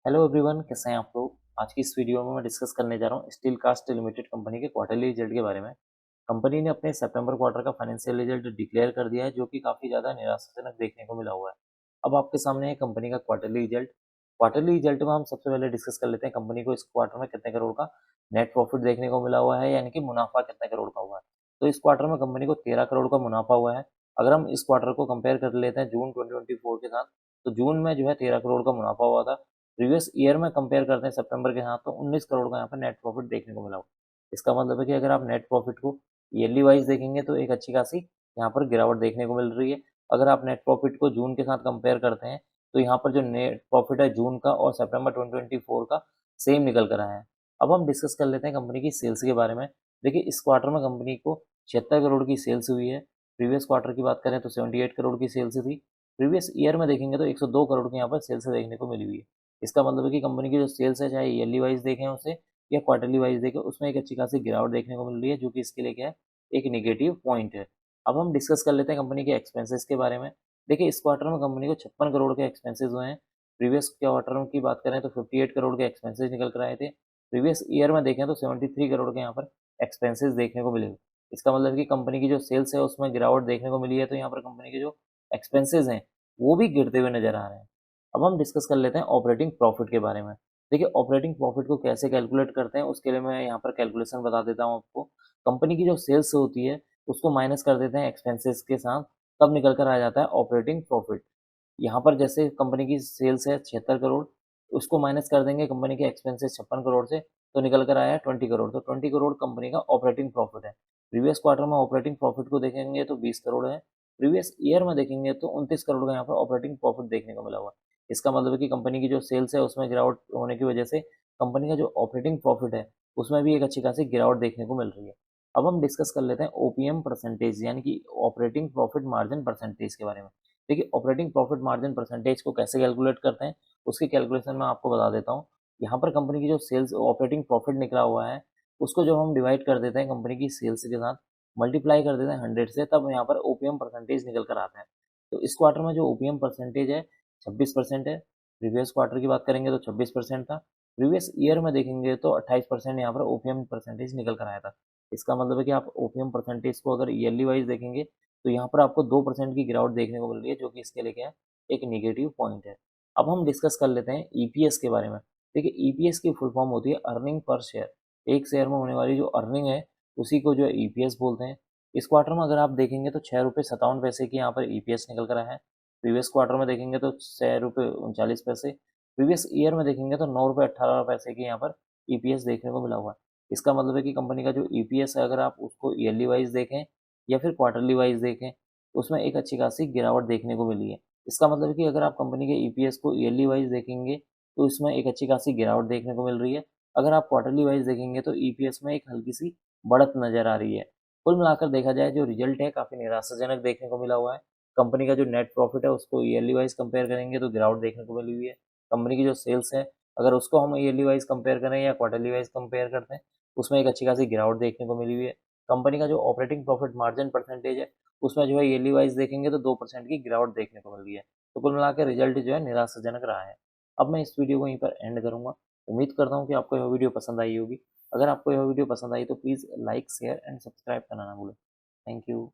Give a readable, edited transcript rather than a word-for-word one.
Hello everyone, कैसे हैं आप लोग। आज की इस वीडियो में मैं डिस्कस करने जा रहा हूँ स्टील कास्ट लिमिटेड कंपनी के क्वार्टरली रिजल्ट के बारे में। कंपनी ने अपने सितंबर क्वार्टर का फाइनेंशियल रिजल्ट डिक्लेयर कर दिया है, जो कि काफ़ी ज़्यादा निराशाजनक देखने को मिला हुआ है। अब आपके सामने है कंपनी का क्वार्टरली रिजल्ट। क्वार्टरली रिजल्ट में हम सबसे पहले डिस्कस कर लेते हैं कंपनी को इस क्वार्टर में कितने करोड़ का नेट प्रॉफिट देखने को मिला हुआ है, यानी कि मुनाफा कितने करोड़ का हुआ है। तो इस क्वार्टर में कंपनी को 13 करोड़ का मुनाफा हुआ है। अगर हम इस क्वार्टर को कंपेयर कर लेते हैं जून 2024 के साथ, तो जून में जो है 13 करोड़ का मुनाफा हुआ था। प्रीवियस ईयर में कंपेयर करते हैं सितंबर के साथ, तो 19 करोड़ का यहाँ पर नेट प्रॉफिट देखने को मिला हुआ। इसका मतलब है कि अगर आप नेट प्रॉफिट को ईयरली वाइज देखेंगे तो एक अच्छी खासी यहाँ पर गिरावट देखने को मिल रही है। अगर आप नेट प्रॉफिट को जून के साथ कंपेयर करते हैं, तो यहाँ पर जो नेट प्रॉफिट है जून का और सितंबर 2024 का सेम निकल कर आया है। अब हम डिस्कस कर लेते हैं कंपनी की सेल्स के बारे में। देखिए, इस क्वार्टर में कंपनी को 76 करोड़ की सेल्स हुई है। प्रीवियस क्वार्टर की बात करें तो 78 करोड़ की सेल्स थी। प्रीवियस ईयर में देखेंगे तो 102 करोड़ की यहाँ पर सेल्स देखने को मिली हुई है। इसका मतलब है कि कंपनी की जो सेल्स है, चाहे ईयरली वाइज देखें उसे या क्वार्टरली वाइज देखें, उसमें एक अच्छी खासी गिरावट देखने को मिल रही है, जो कि इसके लिए क्या है, एक नेगेटिव पॉइंट है। अब हम डिस्कस कर लेते हैं कंपनी के एक्सपेंसेस के बारे में। देखिए, इस क्वार्टर में कंपनी को 56 करोड़ के एक्सपेंसेस हुए हैं। प्रीवियस क्वार्टर की बात करें तो 58 करोड़ के एक्सपेंसेस निकल कर आए थे। प्रीवियस ईयर में देखें तो 73 करोड़ के यहाँ पर एक्सपेंसेस देखने को मिले। इसका मतलब कि कंपनी की जो सेल्स है उसमें गिरावट देखने को मिली है, तो यहाँ पर कंपनी के जो एक्सपेंसेस हैं वो भी गिरते हुए नजर आ रहे हैं। अब हम डिस्कस कर लेते हैं ऑपरेटिंग प्रॉफिट के बारे में। देखिए, ऑपरेटिंग प्रॉफिट को कैसे कैलकुलेट करते हैं, उसके लिए मैं यहाँ पर कैलकुलेशन बता देता हूँ आपको। कंपनी की जो सेल्स होती है उसको माइनस कर देते हैं एक्सपेंसेस के साथ, तब निकल कर आ जाता है ऑपरेटिंग प्रॉफिट। यहाँ पर जैसे कंपनी की सेल्स है 76 करोड़, उसको माइनस कर देंगे कंपनी के एक्सपेंसेस 56 करोड़ से, तो निकल कर आया 20 करोड़। तो 20 करोड़ कंपनी का ऑपरेटिंग प्रॉफिट है। प्रीवियस क्वार्टर में ऑपरेटिंग प्रॉफिट को देखेंगे तो 20 करोड़ है। प्रीवियस ईयर में देखेंगे तो 29 करोड़ का यहाँ पर ऑपरेटिंग प्रॉफिट देखने को मिला हुआ है। इसका मतलब है कि कंपनी की जो सेल्स है उसमें गिरावट होने की वजह से कंपनी का जो ऑपरेटिंग प्रॉफिट है उसमें भी एक अच्छी खासी गिरावट देखने को मिल रही है। अब हम डिस्कस कर लेते हैं ओपीएम परसेंटेज, यानी कि ऑपरेटिंग प्रॉफिट मार्जिन परसेंटेज के बारे में। देखिए, ऑपरेटिंग प्रॉफिट मार्जिन परसेंटेज को कैसे कैलकुलेट करते हैं, उसकी कैलकुलेशन मैं आपको बता देता हूँ। यहाँ पर कंपनी की जो सेल्स ऑपरेटिंग प्रॉफिट निकला हुआ है, उसको जब हम डिवाइड कर देते हैं कंपनी की सेल्स के साथ, मल्टीप्लाई कर देते हैं 100 से, तब यहाँ पर ओपीएम परसेंटेज निकल कर आता है। तो इस क्वार्टर में जो ओपीएम परसेंटेज है 26% है। प्रीवियस क्वार्टर की बात करेंगे तो 26% था। प्रीवियस ईयर में देखेंगे तो 28% यहाँ पर ओपीएम परसेंटेज निकल कर आया था। इसका मतलब है कि आप ओपीएम परसेंटेज को अगर ईयरली वाइज देखेंगे तो यहाँ पर आपको 2% की गिरावट देखने को मिल रही है, जो कि इसके लिए क्या है, एक नेगेटिव पॉइंट है। अब हम डिस्कस कर लेते हैं ईपीएस के बारे में। देखिए, ईपीएस की फुल फॉर्म होती है अर्निंग पर शेयर। एक शेयर में होने वाली जो अर्निंग है उसी को जो है ईपीएस बोलते हैं। इस क्वार्टर में अगर आप देखेंगे तो 6 रुपये 57 पैसे की यहाँ पर ईपीएस निकल कर आया है। प्रीवियस क्वार्टर में देखेंगे तो 6 रुपये 39 पैसे। प्रीवियस ईयर में देखेंगे तो 9 रुपये 18 पैसे की यहाँ पर ईपीएस देखने को मिला हुआ है। इसका मतलब है कि कंपनी का जो ईपीएस है, अगर आप उसको ईयरली वाइज देखें या फिर क्वार्टरली वाइज देखें, उसमें एक अच्छी खासी गिरावट देखने को मिली है। इसका मतलब है कि अगर आप कंपनी के ईपीएस को ईयरली वाइज देखेंगे तो इसमें एक अच्छी खासी गिरावट देखने को मिल रही है। अगर आप क्वार्टरली वाइज देखेंगे तो ईपीएस में एक हल्की सी बढ़त नजर आ रही है। कुल मिलाकर देखा जाए, जो रिजल्ट है काफ़ी निराशाजनक देखने को मिला हुआ है। कंपनी का जो नेट प्रॉफिट है उसको ईयरली वाइज कंपेयर करेंगे तो गिरावट देखने को मिली हुई है। कंपनी की जो सेल्स है, अगर उसको हम ईयरली वाइज कंपेयर करें या क्वार्टरली वाइज कंपेयर करते हैं, उसमें एक अच्छी खासी गिरावट देखने को मिली हुई है। कंपनी का जो ऑपरेटिंग प्रॉफिट मार्जिन परसेंटेज है, उसमें जो है ईयरली वाइज देखेंगे तो 2% की गिरावट देखने को मिल रही है। तो कुल मिलाकर रिजल्ट जो है निराशाजनक रहा है। अब मैं इस वीडियो को यहीं पर एंड करूंगा। उम्मीद करता हूँ कि आपको यह वीडियो पसंद आई होगी। अगर आपको यह वीडियो पसंद आई तो please like share and subscribe करना ना भूलें। Thank you.